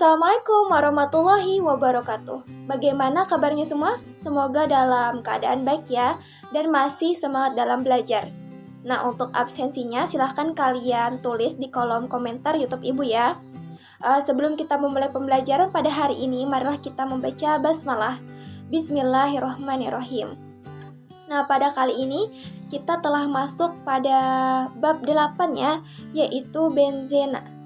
Assalamualaikum warahmatullahi wabarakatuh. Bagaimana kabarnya semua? Semoga dalam keadaan baik ya, dan masih semangat dalam belajar. Nah, untuk absensinya silahkan kalian tulis di kolom komentar YouTube Ibu ya. Sebelum kita memulai pembelajaran pada hari ini, marilah kita membaca basmalah. Bismillahirrahmanirrahim. Nah, pada kali ini kita telah masuk pada bab 8 ya, yaitu benzena.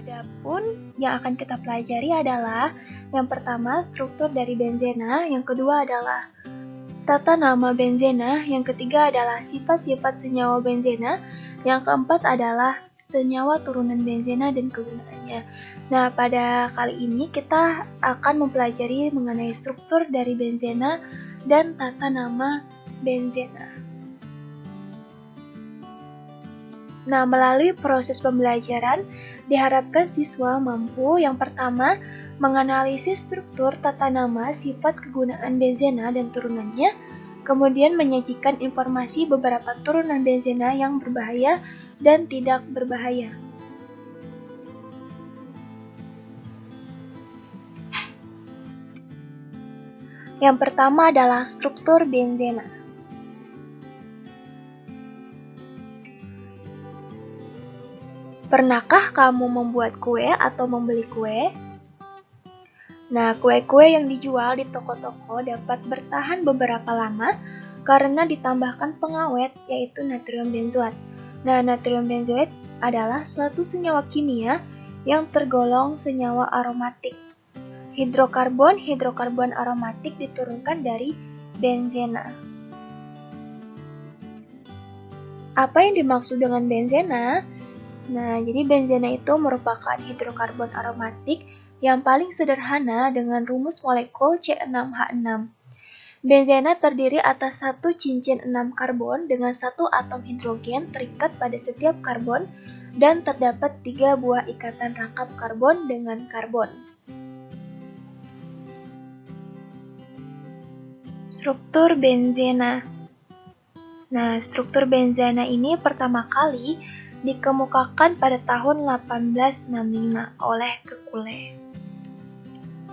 Adapun yang akan kita pelajari adalah yang pertama struktur dari benzena, yang kedua adalah tata nama benzena, yang ketiga adalah sifat-sifat senyawa benzena, yang keempat adalah senyawa turunan benzena dan kegunaannya. Nah, pada kali ini kita akan mempelajari mengenai struktur dari benzena dan tata nama benzena. Nah, melalui proses pembelajaran, diharapkan siswa mampu yang pertama menganalisis struktur, tata nama, sifat kegunaan benzena dan turunannya, kemudian menyajikan informasi beberapa turunan benzena yang berbahaya dan tidak berbahaya. Yang pertama adalah struktur benzena. Pernahkah kamu membuat kue atau membeli kue? Nah, kue-kue yang dijual di toko-toko dapat bertahan beberapa lama karena ditambahkan pengawet yaitu natrium benzoat. Nah, natrium benzoat adalah suatu senyawa kimia yang tergolong senyawa aromatik. Hidrokarbon aromatik diturunkan dari benzena. Apa yang dimaksud dengan benzena? Nah, jadi benzena itu merupakan hidrokarbon aromatik yang paling sederhana dengan rumus molekul C6H6. Benzena terdiri atas satu cincin 6 karbon dengan satu atom hidrogen terikat pada setiap karbon dan terdapat 3 buah ikatan rangkap karbon dengan karbon. Struktur benzena. Nah, struktur benzena ini pertama kali dikemukakan pada tahun 1865 oleh Kekulé.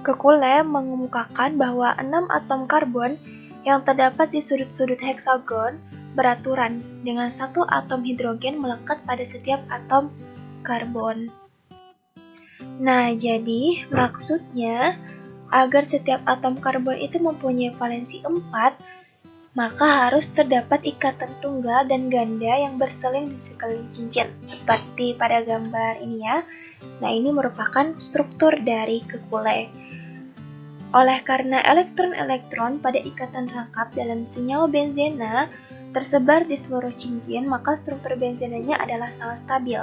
Kekulé mengemukakan bahwa 6 atom karbon yang terdapat di sudut-sudut heksagon beraturan dengan satu atom hidrogen melekat pada setiap atom karbon. Nah, jadi maksudnya agar setiap atom karbon itu mempunyai valensi 4, maka harus terdapat ikatan tunggal dan ganda yang berseling di sekeliling cincin, seperti pada gambar ini ya. Nah, ini merupakan struktur dari Kekulé. Oleh karena elektron-elektron pada ikatan rangkap dalam senyawa benzena tersebar di seluruh cincin, maka struktur benzenanya adalah sangat stabil.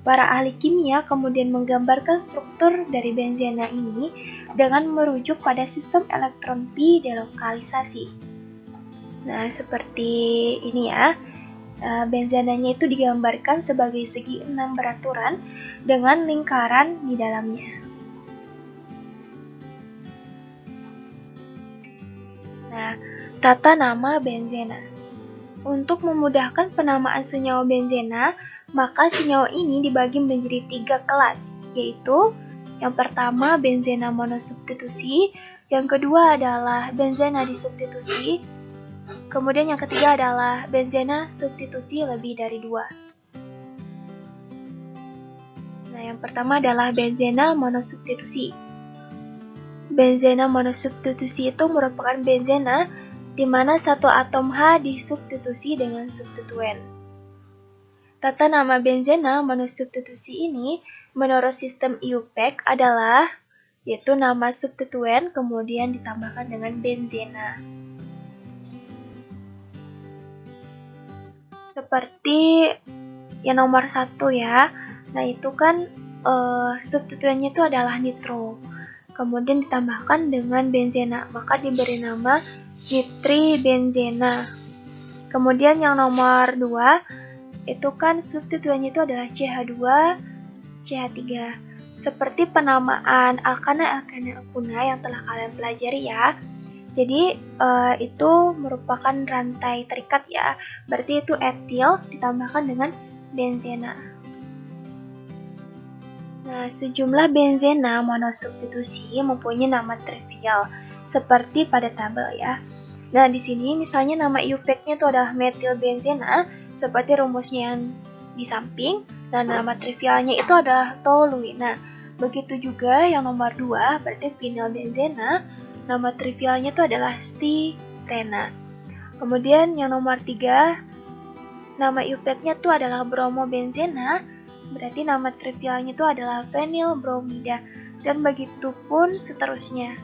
Para ahli kimia kemudian menggambarkan struktur dari benzena ini dengan merujuk pada sistem elektron pi delokalisasi. Nah, seperti ini ya, benzenanya itu digambarkan sebagai segi 6 beraturan dengan lingkaran di dalamnya. Nah, tata nama benzena. Untuk memudahkan penamaan senyawa benzena, maka senyawa ini dibagi menjadi 3 kelas, yaitu yang pertama benzena monosubstitusi, yang kedua adalah benzena disubstitusi, kemudian yang ketiga adalah benzena substitusi lebih dari 2. Nah, yang pertama adalah benzena monosubstitusi. Benzena monosubstitusi itu merupakan benzena di mana satu atom H disubstitusi dengan substituen. Tata nama benzena monosubstitusi ini menurut sistem IUPAC adalah yaitu nama substituen kemudian ditambahkan dengan benzena. Seperti yang nomor 1 ya, nah itu kan substituennya itu adalah nitro, kemudian ditambahkan dengan benzena, maka diberi nama nitribenzena. Kemudian yang nomor 2, itu kan substituennya itu adalah CH2, CH3. Seperti penamaan alkana yang telah kalian pelajari ya. Jadi itu merupakan rantai terikat ya, berarti itu etil ditambahkan dengan benzena. Nah, sejumlah benzena monosubstitusi mempunyai nama trivial, seperti pada tabel ya. Nah, di sini misalnya nama IUPAC-nya itu adalah metilbenzena, seperti rumusnya yang di samping, dan nama trivialnya itu adalah toluena. Begitu juga yang nomor 2, berarti vinylbenzena, nama trivialnya itu adalah styrena. Kemudian yang nomor 3, nama IUPAC-nya itu adalah bromobenzena, berarti nama trivialnya itu adalah fenilbromida, dan begitu pun seterusnya.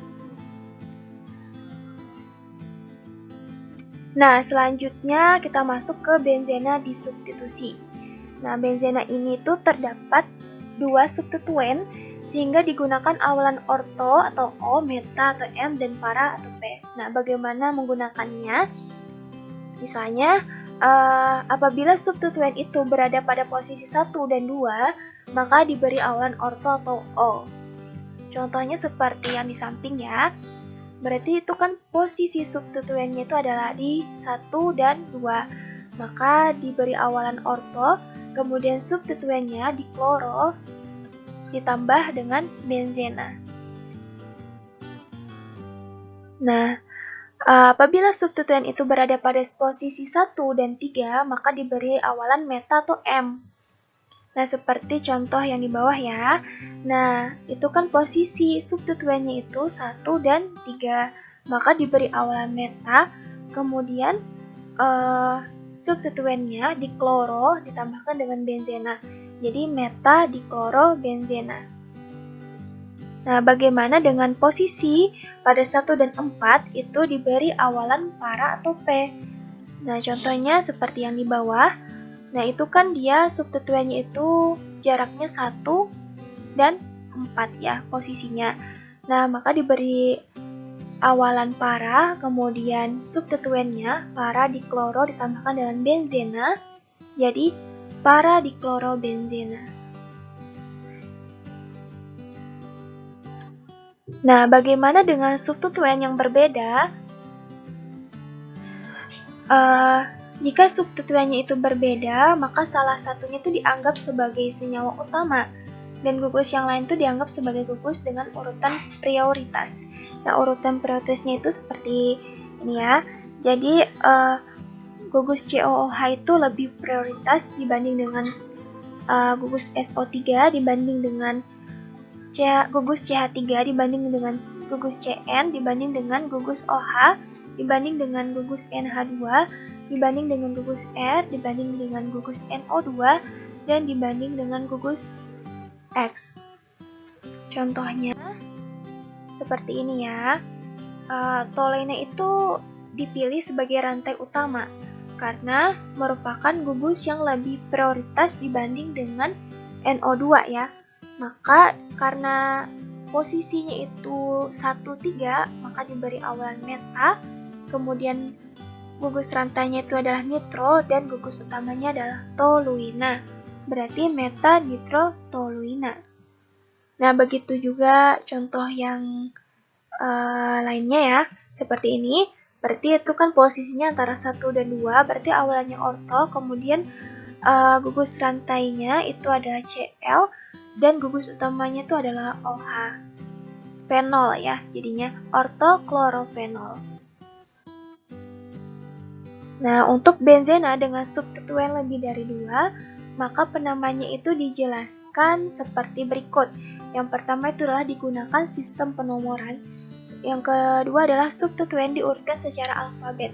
Nah, selanjutnya kita masuk ke benzena disubstitusi. Nah, benzena ini tuh terdapat 2 substituen sehingga digunakan awalan orto atau O, meta atau M, dan para atau P. Nah, bagaimana menggunakannya? Misalnya, apabila substituen itu berada pada posisi 1 dan 2, maka diberi awalan orto atau O. Contohnya seperti yang di samping ya. Berarti itu kan posisi substituennya itu adalah di 1 dan 2. Maka diberi awalan orto, kemudian substituennya di kloro ditambah dengan benzena. Nah, apabila substituen itu berada pada posisi 1 dan 3, maka diberi awalan meta atau M. Nah, seperti contoh yang di bawah ya. Nah, itu kan posisi substituennya itu 1 dan 3. Maka diberi awalan meta, kemudian substituennya di kloro ditambahkan dengan benzena. Jadi meta di kloro benzena. Nah, bagaimana dengan posisi pada 1 dan 4 itu diberi awalan para atau P? Nah, contohnya seperti yang di bawah. Nah, itu kan dia substituennya itu jaraknya 1 dan 4 ya posisinya. Nah, maka diberi awalan para, kemudian substituennya para dikloro ditambahkan dengan benzena. Jadi, para dikloro benzena. Nah, bagaimana dengan substituen yang berbeda? Jika substituennya itu berbeda, maka salah satunya itu dianggap sebagai senyawa utama, dan gugus yang lain itu dianggap sebagai gugus dengan urutan prioritas. Nah, urutan prioritasnya itu seperti ini ya. Jadi, gugus COOH itu lebih prioritas dibanding dengan gugus SO3, dibanding dengan gugus CH3, dibanding dengan gugus CN, dibanding dengan gugus OH, dibanding dengan gugus NH2, dibanding dengan gugus R, dibanding dengan gugus NO2, dan dibanding dengan gugus X. Contohnya seperti ini ya. Toluena itu dipilih sebagai rantai utama karena merupakan gugus yang lebih prioritas dibanding dengan NO2 ya. Maka karena posisinya itu 1-3, maka diberi awalan meta, kemudian gugus rantainya itu adalah nitro, dan gugus utamanya adalah toluena. Berarti meta nitro toluena. Nah, begitu juga contoh yang lainnya ya, seperti ini. Berarti itu kan posisinya antara 1 dan 2, berarti awalannya orto, kemudian gugus rantainya itu adalah Cl, dan gugus utamanya itu adalah OH. Fenol ya, jadinya ortoklorofenol. Nah, untuk benzena dengan substituen lebih dari 2, maka penamanya itu dijelaskan seperti berikut. Yang pertama itu adalah digunakan sistem penomoran. Yang kedua adalah substituen diurutkan secara alfabet.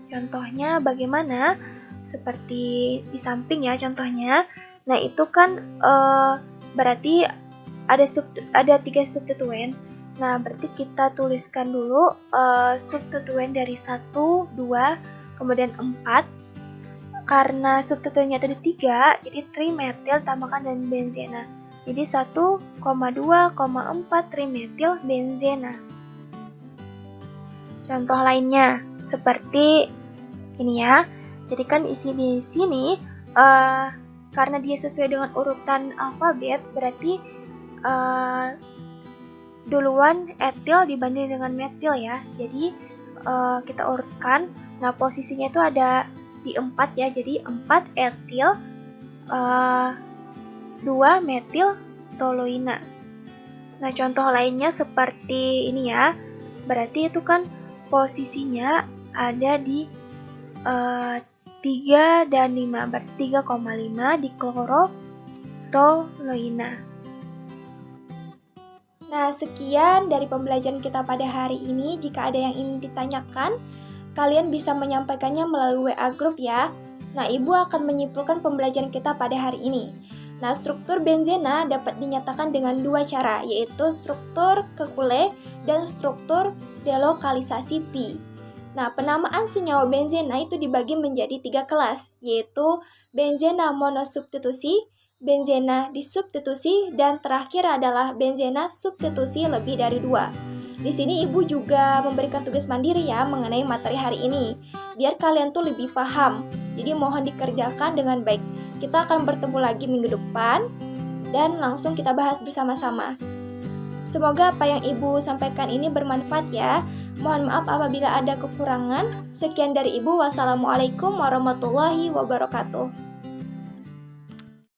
Contohnya bagaimana? Seperti di samping ya contohnya. Nah, itu kan berarti ada 3 substituen. Nah, berarti kita tuliskan dulu substituen dari 1, 2, kemudian 4. Karena substituennya itu di 3, jadi trimetil tambahkan dengan benzena. Jadi 1,2,4 trimetil benzena. Contoh lainnya seperti ini ya. Jadi kan isi di sini karena dia sesuai dengan urutan alfabet, berarti duluan etil dibanding dengan metil ya. Jadi kita urutkan. Nah, posisinya itu ada di 4 ya. Jadi 4 etil, 2 metil, toluina. Nah, contoh lainnya seperti ini ya. Berarti itu kan posisinya ada di 3 dan 5. Berarti 3,5 diklorotoluina. Nah, sekian dari pembelajaran kita pada hari ini. Jika ada yang ingin ditanyakan, kalian bisa menyampaikannya melalui WA group ya. Nah, Ibu akan menyimpulkan pembelajaran kita pada hari ini. Nah, struktur benzena dapat dinyatakan dengan dua cara, yaitu struktur Kekulé dan struktur delokalisasi pi. Nah, penamaan senyawa benzena itu dibagi menjadi 3 kelas, yaitu benzena monosubstitusi, benzena disubstitusi, dan terakhir adalah benzena substitusi lebih dari 2. Di sini Ibu juga memberikan tugas mandiri ya mengenai materi hari ini, biar kalian tuh lebih paham. Jadi mohon dikerjakan dengan baik. Kita akan bertemu lagi minggu depan dan langsung kita bahas bersama-sama. Semoga apa yang Ibu sampaikan ini bermanfaat ya. Mohon maaf apabila ada kekurangan. Sekian dari Ibu. Wassalamualaikum warahmatullahi wabarakatuh.